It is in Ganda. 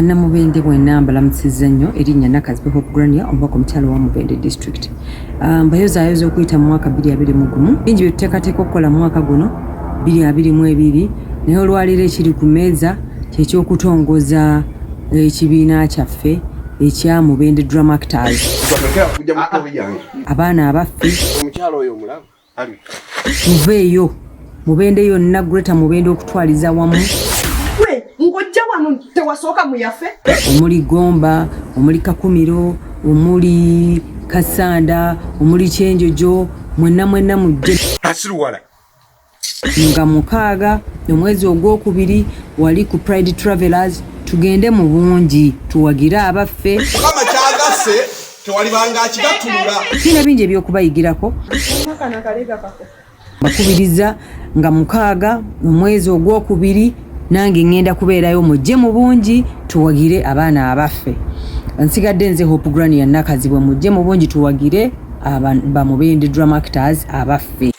Namubende bwenna mbalamusizza nnyo erinnya Nakazibe Hope Grania omubaka omukyalo wa Mubende District. Mbayozaayoza okuyita mu mwaka 2021 bingi bye tuteekateeka okukola mu mwaka guno 2022 naye olwaleero ekiri ku mmeeza ky'ekyokutongoza ekibiina kyaffe ekya Mubende Drama Actors. Abaana abaffe omukyalo oyo omulaba muveeyo Mubende yonna Greater Mubende okutwaliza wamu ngojja wano tewasooka muyafe omuli Gomba, omuli Kakumiro, omuli Kasanda, omuli Kyenjojo, mwenna mujje asiruwala nga mukaaga omwezi ogwokubiri wali ku Pride Travelers tugende mu bungi tuwagire abaffe kama kyagase tewalibanga akigatulula kina bingi ebyokubayigirako bakubiriza nga mukaaga omwezi ogwokubiri nange ngenda kubeerayo mujje mu bungi tuwagire abaana abaffe. Nsigadde nze Hope Grania Nakazibwe mujje mu bungi tuwagire ba Mubende Drama Actors abaffe.